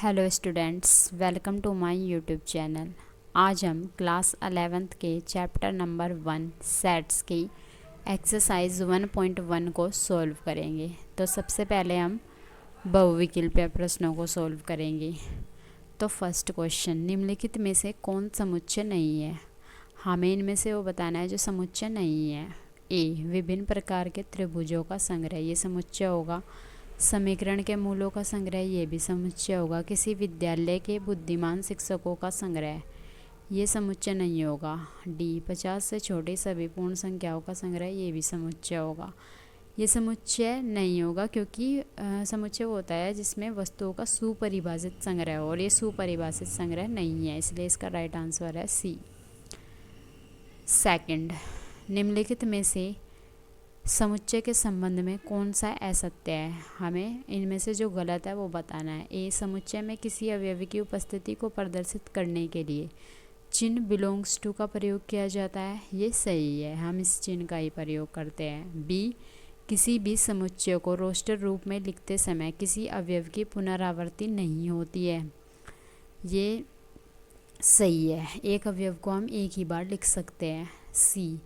Hello students, welcome to my YouTube channel. आज हम class 11th के चैप्टर नंबर 1 सेट्स की एक्सरसाइज 1.1 को सॉल्व करेंगे। तो सबसे पहले हम बहुविकल्पीय प्रश्नों को सॉल्व करेंगे। तो फर्स्ट क्वेश्चन, निम्नलिखित में से कौन समुच्चय नहीं है? हमें इनमें से वो बताना है जो समुच्चय नहीं है। ए, विभिन्न प्रकार के त्रिभुजों का संग्रह, ये समुच्चय होगा। समीकरण के मूलों का संग्रह, ये भी समुच्चय होगा। किसी विद्यालय के बुद्धिमान शिक्षकों का संग्रह, ये समुच्चय नहीं होगा। डी, 50 से छोटी सभी पूर्ण संख्याओं का संग्रह, ये भी समुच्चय होगा। ये समुच्चय नहीं होगा क्योंकि समुच्चय वो होता है जिसमें वस्तुओं का सुपरिभाषित संग्रह हो, और ये सुपरिभाषित संग्रह नहीं है, इसलिए इसका राइट आंसर है सी। सेकंड, निम्नलिखित में से समुच्चय के संबंध में कौन सा असत्य है? हमें इनमें से जो गलत है वो बताना है। ए, समुच्चय में किसी अवयवी की उपस्थिति को प्रदर्शित करने के लिए चिन्ह बिलोंग्स टू का प्रयोग किया जाता है, ये सही है, हम इस चिन्ह का ही प्रयोग करते हैं। बी, किसी भी समुच्चय को रोस्टर रूप में लिखते समय किसी अवयव की पुनरावृत्ति नहीं होती है, ये सही है, एक अवयव को हम एक ही बार लिख सकते हैं। सी,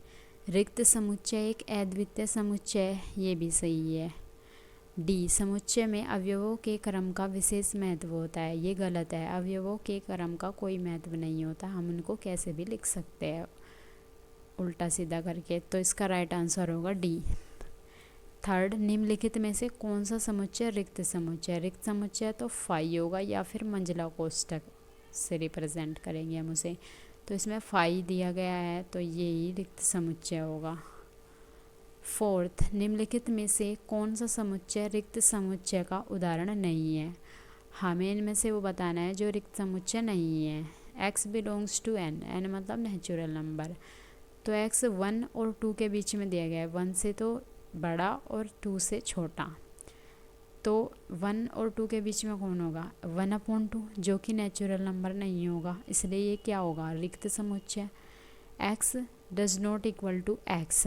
रिक्त समुच्चय एक अद्वितीय समुच्चय है, ये भी सही है। डी, समुच्चय में अवयवों के क्रम का विशेष महत्व होता है, ये गलत है, अवयवों के क्रम का कोई महत्व नहीं होता, हम उनको कैसे भी लिख सकते हैं उल्टा सीधा करके, तो इसका राइट आंसर होगा डी। थर्ड, निम्नलिखित में से कौन सा समुच्चय रिक्त समुच्चय? रिक्त समुच्चय तो फाई होगा या फिर मंजिला कोष्ठक से रिप्रेजेंट करेंगे हम उसे, तो इसमें फाई दिया गया है, तो ये ही रिक्त समुच्चय होगा। फोर्थ, निम्नलिखित में से कौन सा समुच्चय रिक्त समुच्चय का उदाहरण नहीं है? हमें इनमें से वो बताना है जो रिक्त समुच्चय नहीं है। x belongs to n, n मतलब नेचुरल नंबर, तो x 1 और 2 के बीच में दिया गया है, 1 से तो बड़ा और 2 से छोटा, तो 1 और 2 के बीच में कौन होगा? 1/2, जो कि नेचुरल नंबर नहीं होगा, इसलिए ये क्या होगा? रिक्त समुच्चय। x does not equal to x,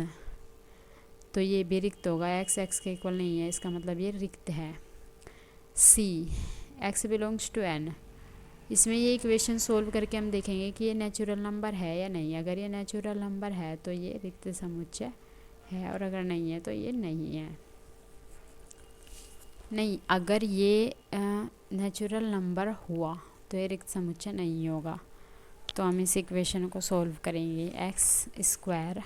तो ये भी रिक्त होगा, x के इक्वल नहीं है, इसका मतलब ये रिक्त है। c, x belongs to n, इसमें ये इक्वेशन सोल्व करके हम देखेंगे कि ये नेचुरल नंबर है या नहीं। अगर ये नेचुरल नंबर है तो ये रिक्त समुच्चय है, और अगर नहीं है तो ये नहीं है। नहीं, अगर ये नेचुरल नंबर हुआ तो ये रिक्त समुच्चय नहीं होगा, तो हम इस इक्वेशन को सॉल्व करेंगे। x²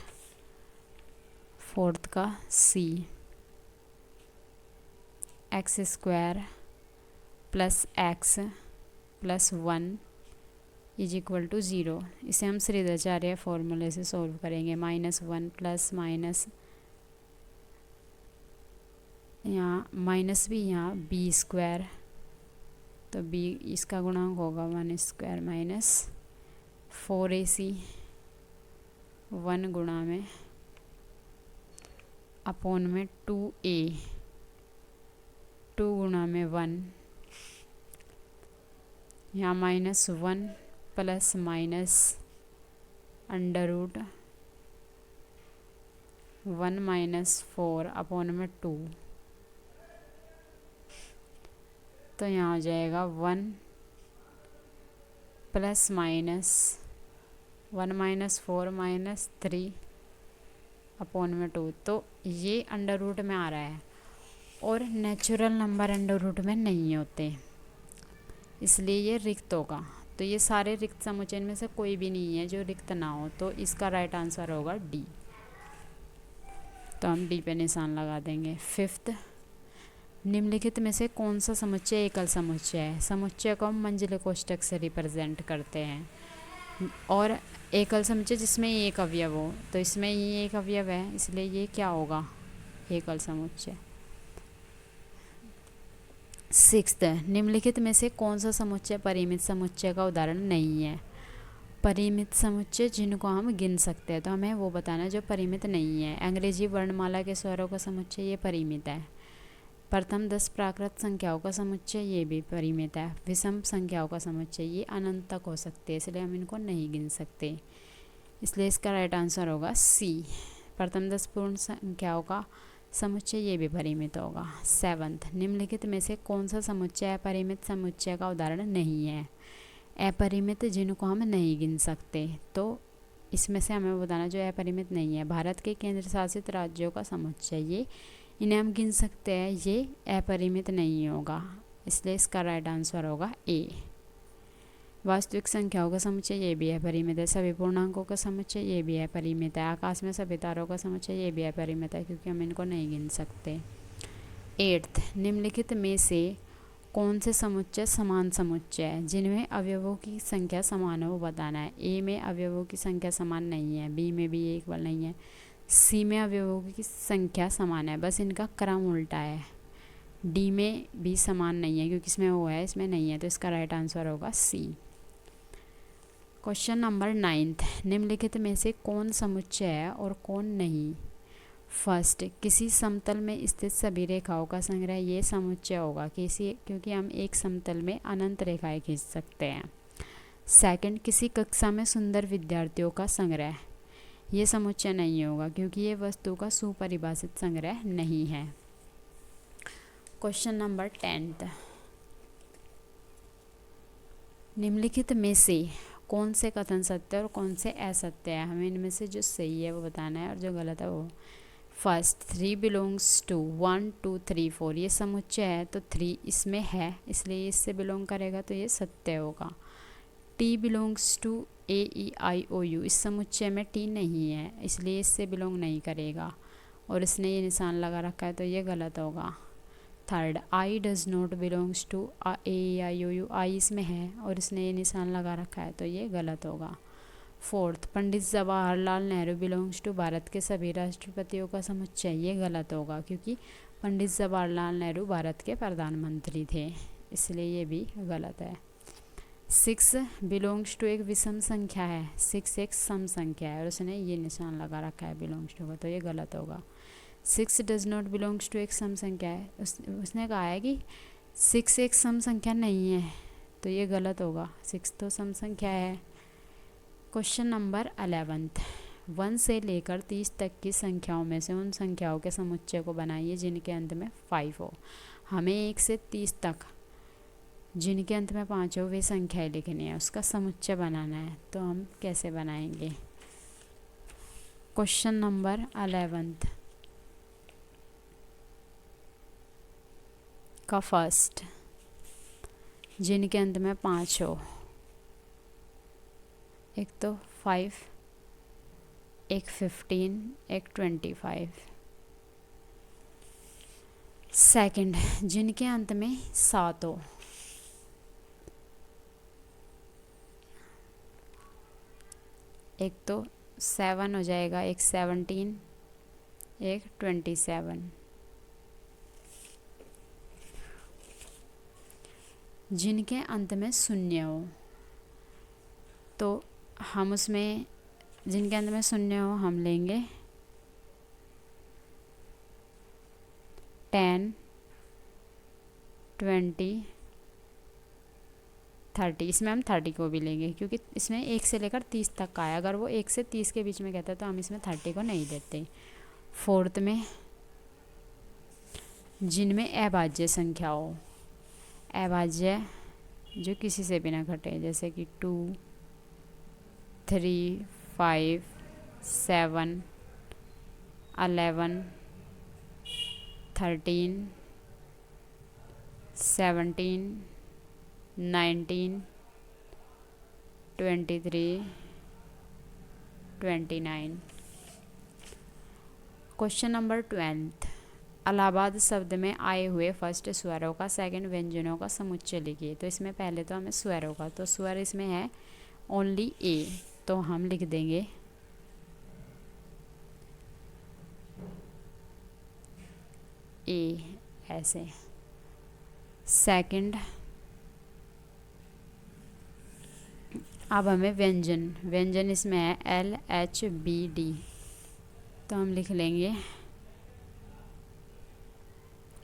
फोर्थ का c, x² plus x plus 1 is equal to 0, इसे हम श्रीधराचार्य फॉर्मूले से सॉल्व करेंगे। -1 प्लस माइनस, यहाँ माइनस भी, यहाँ b², तो b इसका गुणांक होगा 1² माइनस 4ac 1 गुणा में अपॉन में 2a 2 गुणा में 1, यहाँ -1 प्लस माइनस √ 1 माइनस 4 अपॉन में 2, तो यहाँ हो जाएगा 1 plus minus 1 minus 4 minus 3 upon में 2, तो ये √ में आ रहा है, और नेचुरल नंबर √ में नहीं होते, इसलिए ये रिक्त होगा। तो ये सारे रिक्त समुच्चय में से कोई भी नहीं है जो रिक्त ना हो, तो इसका राइट आंसर होगा डी, तो हम डी पे निशान लगा देंगे। फिफ्थ, निम्नलिखित में से कौन सा समुच्चय एकल समुच्चय है? समुच्चय को हम मंजिले कोष्ठक से रिप्रेजेंट करते हैं, और एकल समुच्चय जिसमें एक अवयव हो, तो इसमें ये एक अवयव है, इसलिए ये क्या होगा? एकल समुच्चय। सिक्स्थ, निम्नलिखित में से कौन सा समुच्चय परिमित समुच्चय का उदाहरण नहीं है? परिमित समुच्चय जिनको हम गिन सकते हैं, तो हमें वो बताना है जो परिमित नहीं है। अंग्रेजी वर्णमाला के स्वरों का समुच्चय, ये परिमित है। प्रथम 10 प्राकृत संख्याओं का समुच्चय, ये भी परिमित है। विषम संख्याओं का समुच्चय, ये अनंत तक हो सकते हैं, इसलिए हम इनको नहीं गिन सकते, इसलिए इसका राइट आंसर होगा सी। प्रथम 10 पूर्ण संख्याओं का समुच्चय ये भी परिमित होगा। 7th, निम्नलिखित में से कौन सा समुच्चय अपरिमित समुच्चय का उदाहरण नहीं है? अपरिमित जिनको हम नहीं गिन सकते, तो इसमें से हमें बताना जो अपरिमित नहीं है। भारत के केंद्र शासित राज्यों का समुच्चय, ये इन्हें हम गिन सकते हैं, ये अपरिमित नहीं होगा, इसलिए इसका राइट आंसर होगा ए। वास्तविक संख्याओं का समुच्चय, ये भी अपरिमित है। सभी पूर्णांकों का समुच्चय, ये भी अपरिमित है। आकाश में सभी तारों का समुच्चय, ये भी अपरिमित है, क्योंकि हम इनको नहीं गिन सकते। 8th, निम्नलिखित में से कौन से समुच्चय समान समुच्चय है? जिनमें अवयवों की संख्या समान है वो बताना है। ए में अवयवों की संख्या समान नहीं है, बी में भी एक बार नहीं है, सी में अवयवों की संख्या समान है, बस इनका क्रम उल्टा है। डी में भी समान नहीं है, क्योंकि इसमें वो है, इसमें नहीं है, तो इसका राइट आंसर होगा सी। क्वेश्चन नंबर 9th, निम्नलिखित में से कौन समुच्चय है और कौन नहीं? फर्स्ट, किसी समतल में स्थित सभी रेखाओं का संग्रह, ये समुच्चय होगा क्योंकि हम एक समतल में अनंत रेखाएं खींच सकते हैं। सेकंड, किसी कक्षा में सुंदर विद्यार्थियों का संग्रह, ये समुच्चय नहीं होगा, क्योंकि ये वस्तु का सुपरिभाषित संग्रह नहीं है। क्वेश्चन नंबर 10th, निम्नलिखित में से कौन से कथन सत्य और कौन से असत्य है? हमें इनमें से जो सही है वो बताना है और जो गलत है वो। फर्स्ट, 3 बिलोंग्स टू 1 2 3 4, ये समुच्चय है तो 3 इसमें है, इसलिए इससे बिलोंग करेगा, तो ये सत्य होगा। टी बिलोंग्स टू AEIOU, इस समुच्चय में टी नहीं है, इसलिए इससे बिलोंग नहीं करेगा, और इसने ये निशान लगा रखा है, तो ये गलत होगा। Third, I does not belongs to AEIOU, I इसमें है और इसने ये निशान लगा रखा है, तो ये गलत होगा। Fourth, Pandit Jawaharlal Nehru belongs to, Bharat के सभी राष्ट्रपतियों का समुच्चय, ये गलत होगा, क्योंकि पंडित जवाहरलाल नेहरू भारत के प्रधानमंत्री थे, इसलिए ये भी गलत है। 6 बिलोंग्स टू एक विषम संख्या है, 6 एक सम संख्या है और उसने ये निशान लगा रखा है बिलोंग्स टू का, तो ये गलत होगा। 6 डज नॉट बिलोंग्स टू एक सम संख्या है, उसने कहा है कि 6 एक सम संख्या नहीं है, तो ये गलत होगा, 6 तो सम संख्या है। क्वेश्चन नंबर 11th, 1 से लेकर 30 तक की संख्याओं में से उन संख्याओं के समुच्चय को बनाइए जिनके अंत में 5 हो। हमें 1 से 30 तक जिनके अंत में 5 हो वे संख्याएं लिखनी है, उसका समुच्चय बनाना है, तो हम कैसे बनाएंगे? क्वेश्चन नंबर 11th का फर्स्ट, जिनके अंत में 5 हो, एक तो 5, एक 15, एक 25। सेकंड, जिनके अंत में 7 हो, एक तो 7 हो जाएगा, एक 17, एक 27। जिनके अंत में 0 हो, तो हम उसमें जिनके अंत में 0 हो हम लेंगे 10, 20, 30, इसमें हम 30 को भी लेंगे, क्योंकि इसमें 1 से लेकर 30 तक का है, अगर वो 1 से 30 के बीच में कहता है तो हम इसमें 30 को नहीं लेते। फोर्थ में, जिनमें अभाज्य संख्या हो, अभाज्य जो किसी से भी ना घटे, जैसे कि 2, 3, 5, 7, 11, 13, 17, 19, 23, 29। क्वेश्चन नंबर 12th, इलाहाबाद शब्द में आए हुए फर्स्ट स्वरों का सेकंड व्यंजनों का समुच्चय लिखिए। तो इसमें पहले तो हमें स्वरों का, तो स्वर इसमें है ओनली ए, तो हम लिख देंगे ए ऐसे। सेकंड, अब हमें व्यंजन इसमें है LHBD, तो हम लिख लेंगे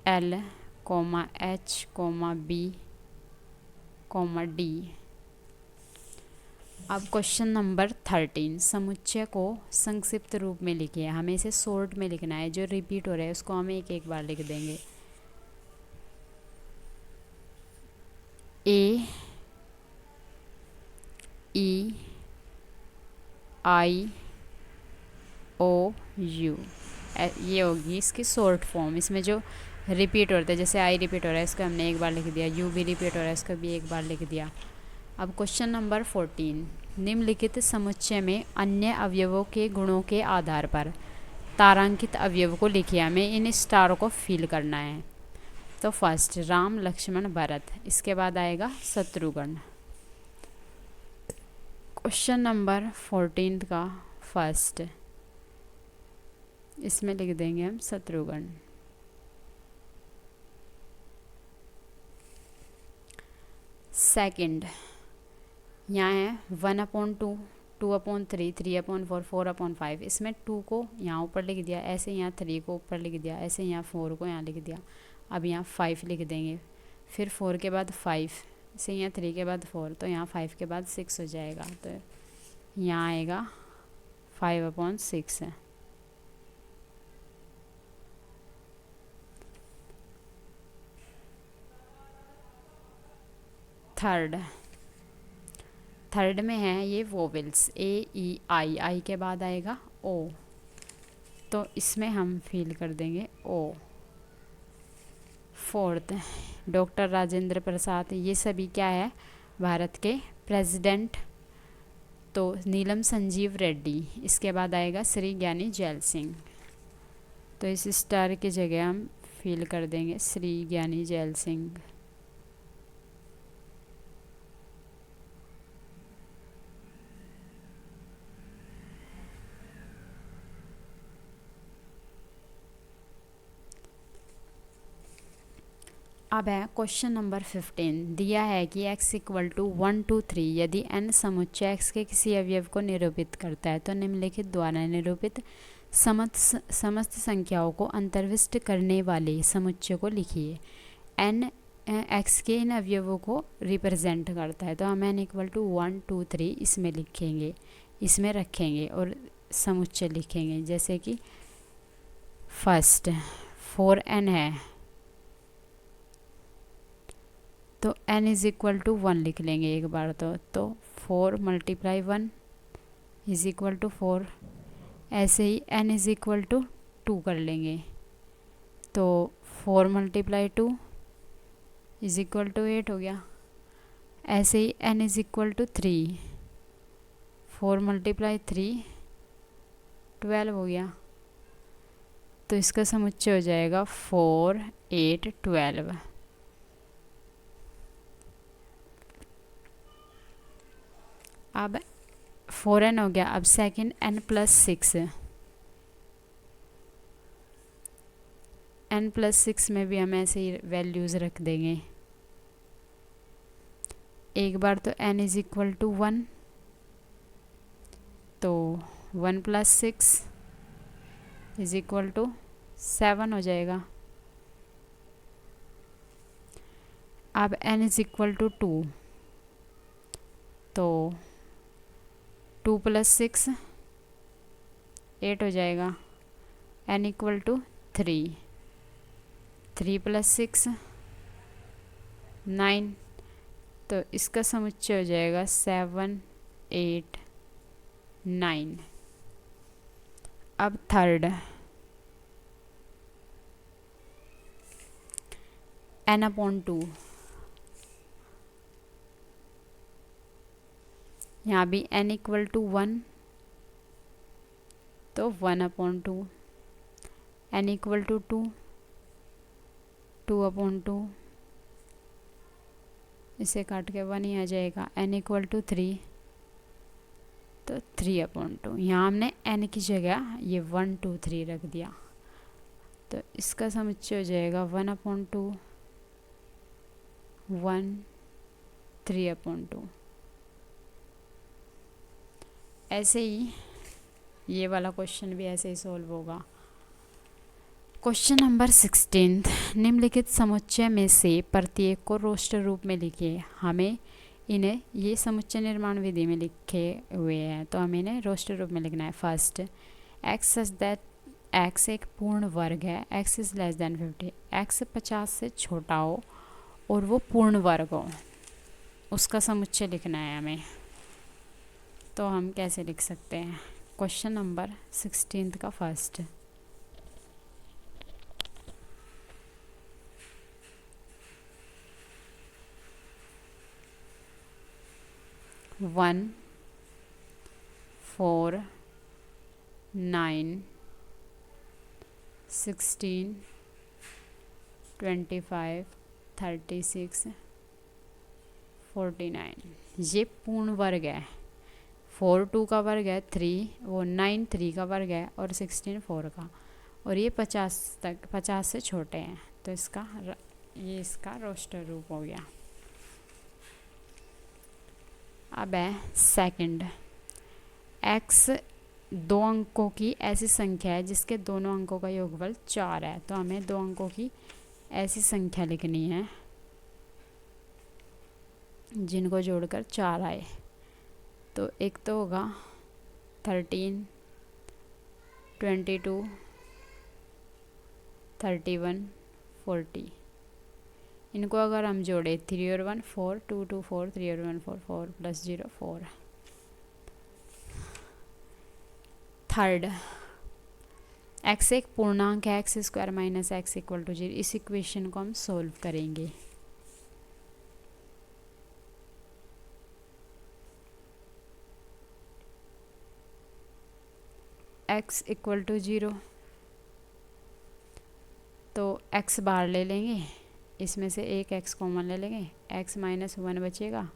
L, H, B, D। अब क्वेश्चन नंबर 13, समुच्चय को संक्षिप्त रूप में लिखिए। हमें इसे शॉर्ट में लिखना है, जो रिपीट हो रहा है उसको हम एक एक बार लिख देंगे। ए ई आई ओ यू, ये होगी इसकी शॉर्ट फॉर्म। इसमें जो रिपीट होता है, जैसे आई रिपीट हो रहा है इसको हमने एक बार लिख दिया, यू भी रिपीट हो रहा है इसको भी एक बार लिख दिया। अब क्वेश्चन नंबर 14, निम्नलिखित समुच्चय में अन्य अवयवों के गुणों के आधार पर तारांकित अवयव को लिखिए। हमें इन स्टारों को फिल करना है। तो फर्स्ट राम लक्ष्मण भरत, इसके बाद आएगा शत्रुघ्न। क्वेश्चन नंबर 14 का फर्स्ट, इसमें लिख देंगे हम शत्रुघ्न। सेकंड, यहाँ है 1/2, 2/3, 3/4, 4/5। इसमें 2 को यहाँ ऊपर लिख दिया, ऐसे यहाँ 3 को ऊपर लिख दिया, ऐसे यहाँ 4 को यहाँ लिख दिया। अब यहाँ 5 लिख देंगे, फिर 4 के बाद 5, इसे यहाँ 3 के बाद 4, तो यहाँ 5 के बाद 6 हो जाएगा। तो यहाँ आएगा 5/6 है। थर्ड में है ये वोवेल्स, ए ई आई, आई के बाद आएगा ओ, तो इसमें हम फिल कर देंगे ओ। फोर्थ डॉक्टर राजेंद्र प्रसाद, ये सभी क्या है, भारत के प्रेसिडेंट। तो नीलम संजीव रेड्डी, इसके बाद आएगा श्री ज्ञानी जैल सिंह। तो इस स्टार की जगह हम फिल कर देंगे श्री ज्ञानी जैल सिंह। अब है क्वेश्चन नंबर 15, दिया है कि x = 1 2 3 यदि n समुच्चय x के किसी अवयव को निरूपित करता है तो निम्नलिखित द्वारा निरूपित समस्त संख्याओं को अंतर्विष्ट करने वाले समुच्चय को लिखिए। n x के इन अवयवों को रिप्रेजेंट करता है, तो हम n = 1 2 3 इसमें लिखेंगे, इसमें रखेंगे और समुच्चय लिखेंगे। जैसे कि फर्स्ट 4n है, तो n = 1 लिख लेंगे एक बार। तो 4 × 1 = 4। ऐसे ही n = 2 कर लेंगे, तो 4 × 2 = 8 हो गया। ऐसे ही n = 3, 4 × 3 12 हो गया। तो इसका समुच्चय हो जाएगा 4 8 12। अब 4n हो गया। अब सेकंड n+6, n+6 में भी हम ऐसे ही वैल्यूज़ रख देंगे। एक बार तो n = 1, तो 1 + 6 = 7 हो जाएगा। अब n = 2, तो 2 + 6 8 हो जाएगा। n = 3, 3 + 6 9, तो इसका समुच्चय हो जाएगा 7 8 9। अब थर्ड n/2, यहाँ भी n = 1, तो 1/2, n = 2, 2/2, इसे काट के 1 ही आ जाएगा। n = 3, तो 3/2। यहाँ हमने n की जगह ये 1 2 3 रख दिया, तो इसका समुच्चय हो जाएगा 1/2 1 3/2। ऐसे ही ये वाला क्वेश्चन भी ऐसे ही सॉल्व होगा। क्वेश्चन नंबर 16, निम्नलिखित समुच्चय में से प्रत्येक को रोस्टर रूप में लिखिए। हमें इन्हें ये समुच्चय निर्माण विधि में लिखे हुए हैं, तो हमें इन्हें रोस्टर रूप में लिखना है। First, x such that x एक पूर्ण वर्ग है, x is less than 50, x 50 से छोटा हो और वो पूर्ण वर्ग हो, उसका समुच्चय लिखना है हमें। तो हम कैसे लिख सकते हैं? क्वेश्चन नंबर 16 का फर्स्ट, वन 4 9 16 25 36 49, ये पूर्ण वर्ग है। 4 2 का वर्ग है 3, वो 9 3 का वर्ग है और 16 4 का, और ये 50 से छोटे हैं, तो ये इसका रोस्टर रूप हो गया। अब है सेकंड, एक्स 2 अंकों की ऐसी संख्या है जिसके दोनों अंकों का योगफल 4 है, तो हमें 2 अंकों की ऐसी संख्या लिखनी है जिनको जोड़कर 4 आए। तो एक तो होगा 13 22 31 40, इनको अगर हम जोड़े 3 और 1 4 2 2 4 3 और 1 4 4 प्लस 0 4। थर्ड, एक्स एक पूर्णांक है, x square minus x equal to 0, इस इक्वेशन को हम सोल्व करेंगे। एक्स इक्वल टू 0, तो एक्स बाहर ले लेंगे, इसमें से एक एक्स कॉमन ले लेंगे, एक्स माइनस 1 बचेगा,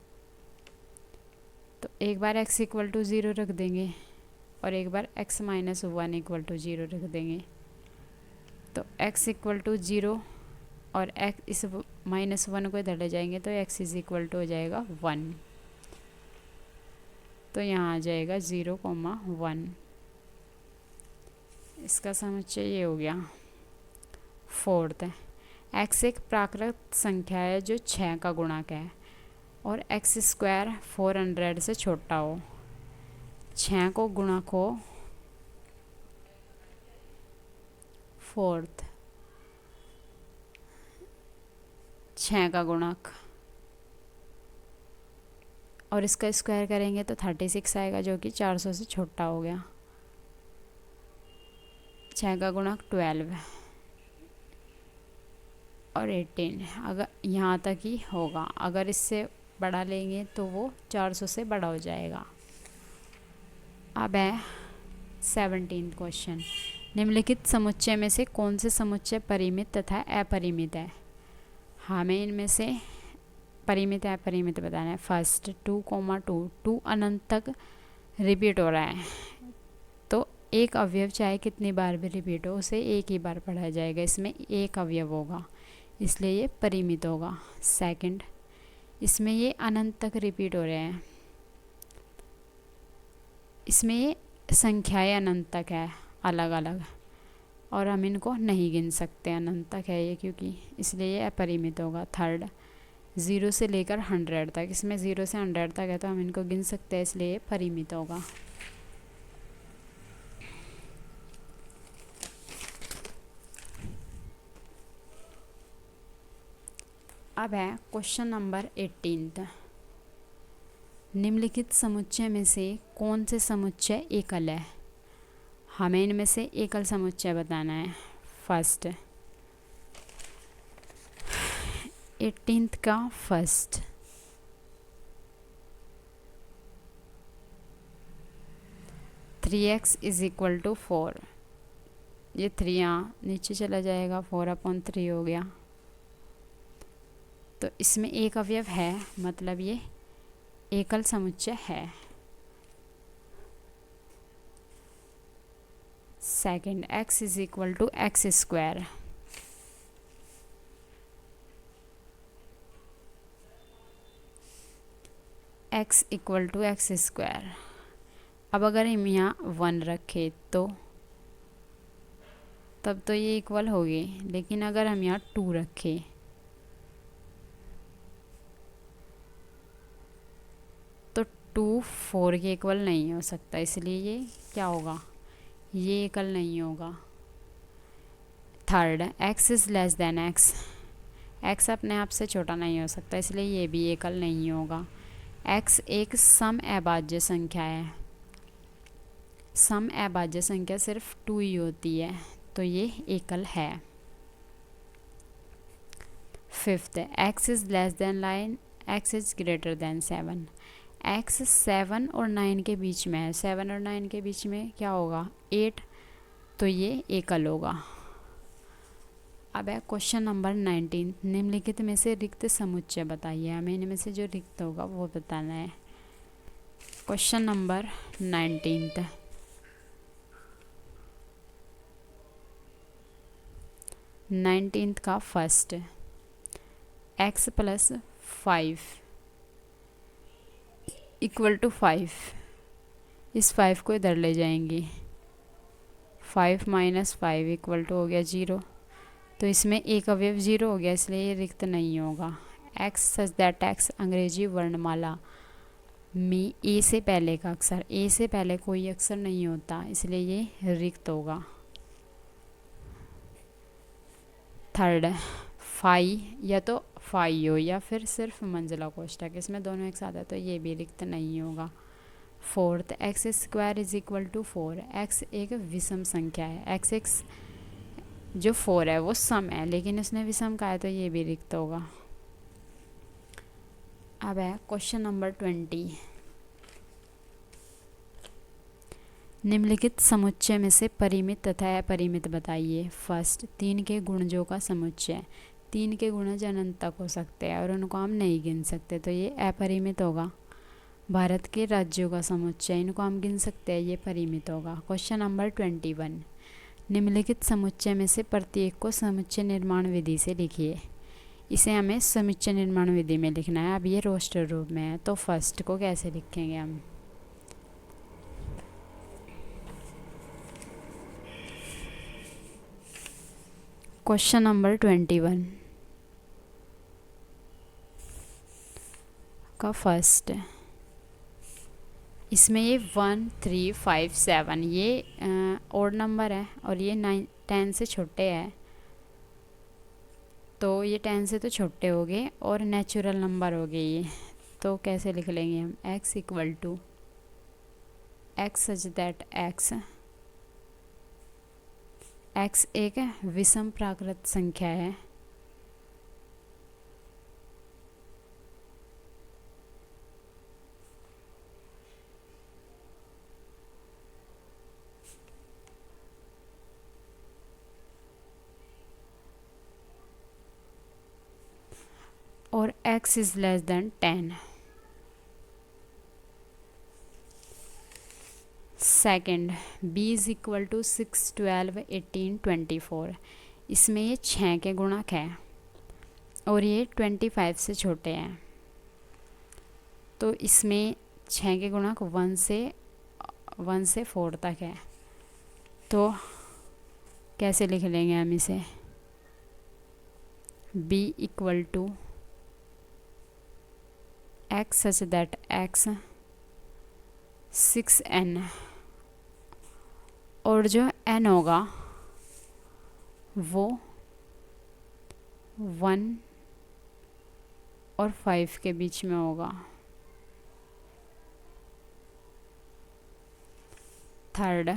तो एक बार एक्स इक्वल टू 0 रख देंगे और एक बार एक्स माइनस 1 इक्वल टू 0 रख देंगे। तो एक्स इक्वल टू 0 और एक्स इस माइनस 1 को इधर ले जाएंगे तो एक्स इज इक्वल टू हो जाएगा 1, तो यहाँ आ जाएगा 0,1, इसका समुच्चय ये हो गया। फोर्थ, एक्स एक प्राकृत संख्या है जो 6 का गुणक है और एक्स स्क्वायर 400 से छोटा हो, 6 को गुणक हो। फोर्थ, 6 का गुणक और इसका स्क्वायर करेंगे तो 36 आएगा, जो कि 400 से छोटा हो गया। 6 का गुणक 12 और 18, अगर यहाँ तक ही होगा, अगर इससे बड़ा लेंगे तो वो 400 से बड़ा हो जाएगा। अब है 17 क्वेश्चन, निम्नलिखित समुच्चय में से कौन से समुच्चय परिमित तथा अपरिमित है? हमें इनमें से परिमित है अपरिमित बताना है। फर्स्ट 2,2, 2 अनंत तक रिपीट हो रहा है, तो एक अवयव चाहे कितनी बार भी रिपीट हो उसे एक ही बार पढ़ा जाएगा, इसमें एक अवयव होगा, इसलिए ये परिमित होगा। सेकंड, इसमें ये अनंत तक रिपीट हो रहे हैं, इसमें ये संख्याएं अनंत तक है अलग अलग, और हम इनको नहीं गिन सकते, अनंत तक है ये क्योंकि, इसलिए ये अपरिमित होगा। थर्ड, 0 से लेकर 100 तक, इसमें 0 से 100 तक है तो हम इनको गिन सकते हैं, इसलिए ये परिमित होगा। अब है क्वेश्चन नंबर 18, निम्नलिखित समुच्चय में से कौन से समुच्चय एकल है? हमें इनमें से एकल समुच्चय बताना है। फर्स्ट 18 का first, three x is equal to 4, ये 3 यहाँ नीचे चला जाएगा, 4/3 हो गया, तो इसमें एक अवयव है, मतलब ये एकल समुच्चय है। Second, x is equal to x square, x equal to x square. अब अगर हम यहाँ 1 रखें तो तब तो ये इक्वल होगी, लेकिन अगर हम यहाँ 2 रखें 2 4 के इक्वल नहीं हो सकता, इसलिए ये क्या होगा, ये इक्वल नहीं होगा। Third, x is less than x, x अपने आप से छोटा नहीं हो सकता, इसलिए ये भी एकल नहीं होगा। x एक सम अभाज्य संख्या है, सम अभाज्य संख्या सिर्फ 2 ही होती है, तो ये एकल है। Fifth, x is less than 9, x is greater than 7, x 7 और 9 के बीच में है, 7 और 9 के बीच में क्या होगा, 8, तो ये एकल होगा। अब है क्वेश्चन नंबर 19, निम्नलिखित में से रिक्त समुच्चय बताइए, हमें इनमें से जो रिक्त होगा वो बताना है। क्वेश्चन नंबर 19 का first, x plus 5 equal to 5, इस 5 को इधर ले जाएंगे, 5 माइनस 5 इक्वल टू हो गया 0, तो इसमें एक अवयव 0 हो गया, इसलिए ये रिक्त नहीं होगा। x सच दैट x अंग्रेजी वर्णमाला में ए से पहले का अक्षर, ए से पहले कोई अक्षर नहीं होता, इसलिए ये रिक्त होगा। थर्ड, फाई या तो फाई हो या फिर सिर्फ मंजिला कोष्ठक, इसमें दोनों एक साथ है, तो ये भी रिक्त नहीं होगा। Fourth, x square is equal to 4, x एक विषम संख्या है, एक्स एक जो 4 है वो सम है, लेकिन उसने विषम कहा है, तो ये भी रिक्त होगा। अब है क्वेश्चन नंबर 20, निम्नलिखित समुच्चय में से परिमित तथा अपरिमित बताइए। फर्स्ट, 3 के गुणजों का समुच्चय, 3 के गुणज अनंत तक हो सकते हैं और उनको हम नहीं गिन सकते, तो ये अपरिमित होगा। भारत के राज्यों का समुच्चय, इनको हम गिन सकते हैं, ये परिमित होगा। क्वेश्चन नंबर 21, निम्नलिखित समुच्चय में से प्रत्येक को समुच्चय निर्माण विधि से लिखिए। इसे हमें समुच्चय निर्माण विधि में लिखना है। अब ये रोस्टर रूप में है, तो फर्स्ट को कैसे लिखेंगे हम, क्वेश्चन नंबर 21 का फर्स्ट, इसमें ये 1 3 5 7 ये ओड नंबर है और ये 9 10 से छोटे हैं, तो ये 10 से तो छोटे हो गए और नेचुरल नंबर हो गए ये, तो कैसे लिख लेंगे हम, x equal to x such that x एक विषम प्राकृत संख्या है, और x is less than 10। Second, b is equal to 6 12 18 24, इसमें ये 6 के गुणक है और ये 25 से छोटे हैं, तो इसमें 6 के गुणक 1 से 4 तक है, तो कैसे लिख लेंगे हम इसे, b equal to x such that x 6n, और जो n होगा वो 1 और 5 के बीच में होगा। थर्ड,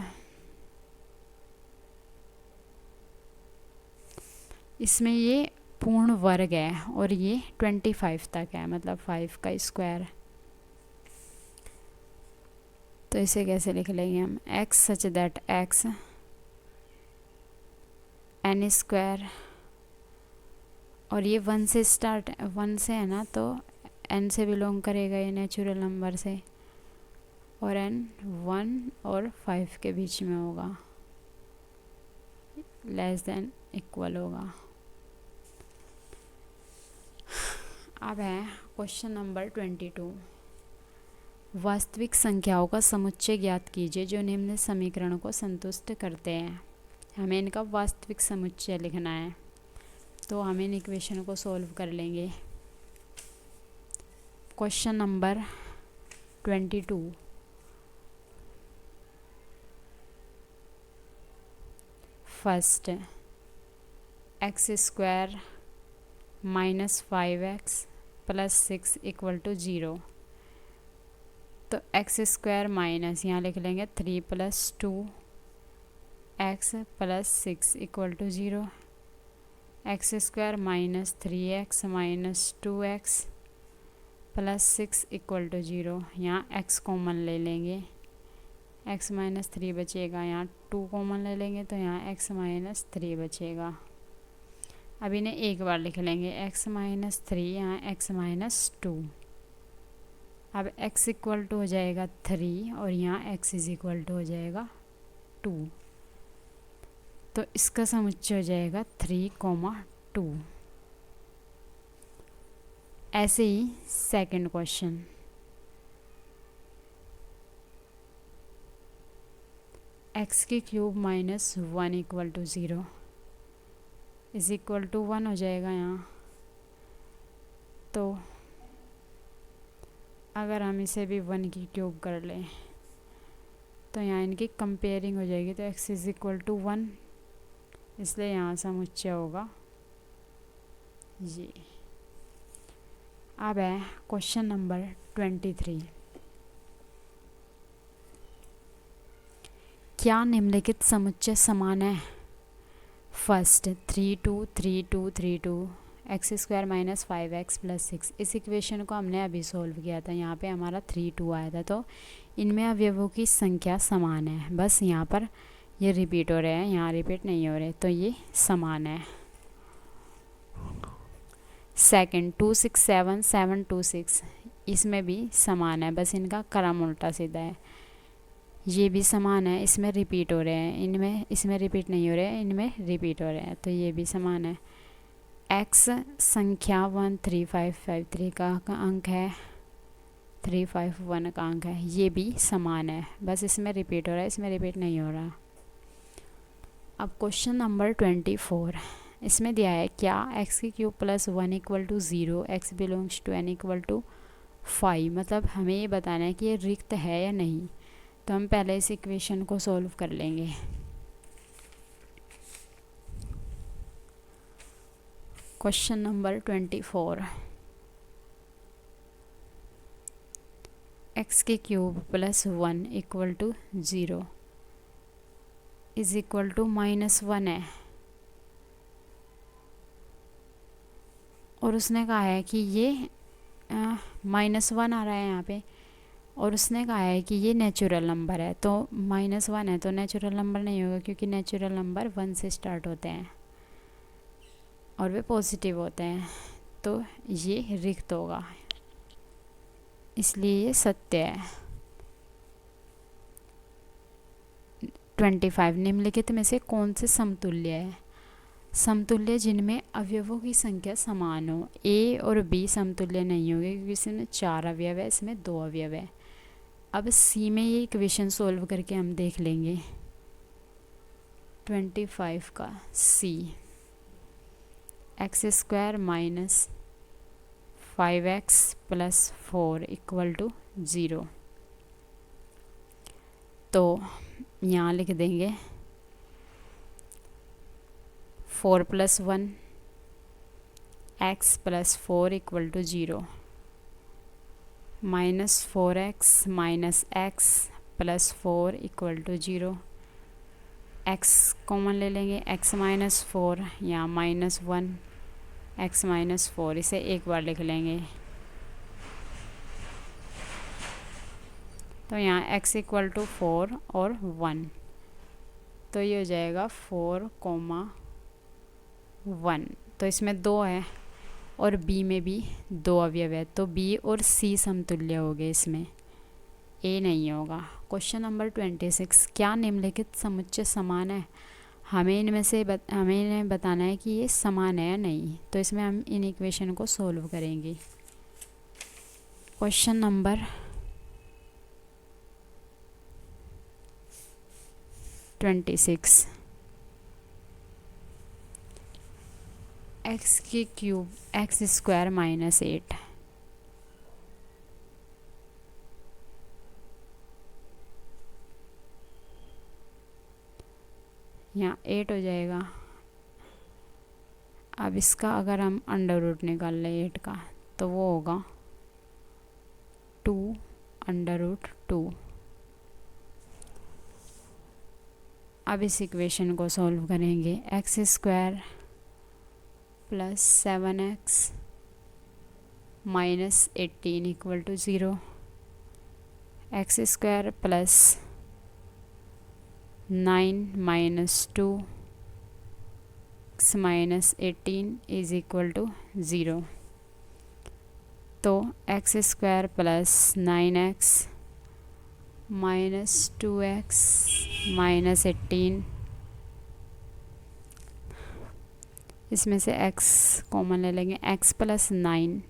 इसमें ये पूर्ण वर्ग है और ये 25 तक है, मतलब 5 का स्क्वायर, तो इसे कैसे लिख लेंगे हम, x such that x n square, और ये 1 से स्टार्ट, 1 से है ना, तो n से बिलोंग करेगा ये नेचुरल नंबर से, और n 1 और 5 के बीच में होगा, लेस देन इक्वल होगा। अब है क्वेश्चन नंबर 22, वास्तविक संख्याओं का समुच्चय ज्ञात कीजिए जो निम्न समीकरण को संतुष्ट करते हैं। हमें इनका वास्तविक समुच्चय लिखना है, तो हम इन इक्वेशन को सॉल्व कर लेंगे। Question number 22। First x square minus 5x plus 6 equal to 0। तो एक्स स्क्वायर माइनस यहाँ लिख लेंगे 3 plus 2 x plus 6 equal to 0। X square minus 3x minus 2x plus 6 equal to 0। यहाँ x कॉमन ले लेंगे, x माइनस 3 बचेगा, यहाँ 2 common ले लेंगे तो यहाँ x माइनस 3 बचेगा। अब इन्हें एक बार लिख लेंगे, x माइनस 3 यहाँ x माइनस 2। अब x इक्वल टू हो जाएगा 3 और यहाँ x इज इक्वल टू हो जाएगा 2। तो इसका समुच्चय हो जाएगा 3, 2। ऐसे ही सेकंड क्वेश्चन, एक्स की cube minus 1 equal to 0 is equal to 1 हो जाएगा यहाँ। तो अगर हम इसे भी 1 की क्यूब कर लें तो यहाँ इनकी कंपेयरिंग हो जाएगी। तो एक्स इज इक्वल टू 1, इसलिए यहाँ समुच्चय होगा ये। अब है क्वेश्चन नंबर 23। क्या निम्नलिखित समुच्चय समान है? First 3 2 3 2 3 2 x square minus 5x plus 6। इस इक्वेशन को हमने अभी सॉल्व किया था, यहाँ पे हमारा 3 2 आया था। तो इनमें अवयवों की संख्या समान है, बस यहाँ पर ये रिपीट हो रहे हैं, यहाँ रिपीट नहीं हो रहे, तो ये समान है। सेकंड 2 6 7 7 2 6, इसमें भी समान है, बस इनका क्रम उल्टा सीधा है। ये भी समान है, इसमें रिपीट हो रहे हैं, इनमें इसमें रिपीट नहीं हो रहे हैं, इनमें रिपीट हो रहे हैं, तो ये भी समान है। एक्स संख्या 1 3 5 5 3 का अंक है, 3 5 1 का अंक है, ये भी समान है, बस इसमें रिपीट हो रहा है, इसमें रिपीट नहीं हो रहा। अब क्वेश्चन नंबर 24, इसमें दिया है क्या एक्स की cube plus 1 equal to 0 x belongs to n equal to 5। मतलब हमें ये बताना है कि ये रिक्त है या नहीं। तो हम पहले इस इक्वेशन को सॉल्व कर लेंगे। क्वेश्चन नंबर 24, एक्स की cube plus 1 equal to 0 is equal to -1 है, और उसने कहा है कि ये -1 आ रहा है यहाँ पे, और उसने कहा है कि ये नेचुरल नंबर है। तो -1 है तो नेचुरल नंबर नहीं होगा, क्योंकि नेचुरल नंबर 1 से स्टार्ट होते हैं और वे पॉजिटिव होते हैं, तो ये रिक्त होगा, इसलिए ये सत्य है। 25, निम्नलिखित में से कौन से समतुल्य है? समतुल्य जिनमें अवयवों की संख्या समान हो। ए और बी समतुल्य नहीं होंगे, क्योंकि इसमें 4 अवयव है, इसमें 2 अवयव है। अब सी में ये इक्वेशन सॉल्व करके हम देख लेंगे। 25 का C, x square minus 5x plus 4 equal to 0। तो यहाँ लिख देंगे 4 plus 1 x plus 4 equal to 0, -4x minus x plus 4 equal to 0। x common ले लेंगे, x माइनस 4 यहाँ -1 x माइनस 4, इसे एक बार लिख लेंगे। तो यहाँ x इक्वल टू 4 और 1, तो ये हो जाएगा 4, 1। तो इसमें 2 है और b में भी 2 अवयव है, तो b और c समतुल्य हो गए, इसमें a नहीं होगा। क्वेश्चन नंबर 26, क्या निम्नलिखित समुच्चय समान है? हमें इन्हें बताना है कि ये समान है या नहीं। तो इसमें हम इन इक्वेशन को सॉल्व करेंगे। क्वेश्चन नंबर 26, एक्स की क्यूब एक्स स्क्वायर माइनस 8 यहाँ 8 हो जाएगा। अब इसका अगर हम अंडर रूट निकाल लें 8 का तो वो होगा 2√2। अब इस इक्वेशन को सॉल्व करेंगे। x² + 7x - 18 = 0। x² + 9 - 2x - 18 = 0। तो x² + 9x - 2x - 18, इसमें से x कॉमन ले लेंगे। x + 9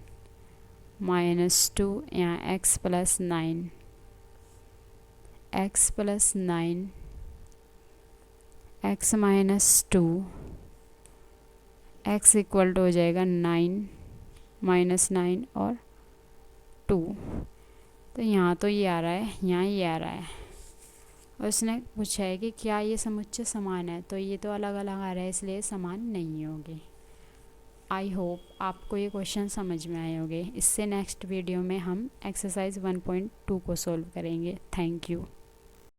- 2, यहाँ x + 9, x + 9 x - 2, x = हो जाएगा 9 - 9 और 2। तो यहाँ तो ये आ रहा है, यहाँ ये आ रहा है। और उसने पूछा है कि क्या ये समुच्चय समान है, तो ये तो अलग अलग आ रहा है, इसलिए समान नहीं होंगे। आई होप आपको ये क्वेश्चन समझ में आए होंगे। इससे नेक्स्ट वीडियो में हम एक्सरसाइज 1.2 को सॉल्व करेंगे। Thank you.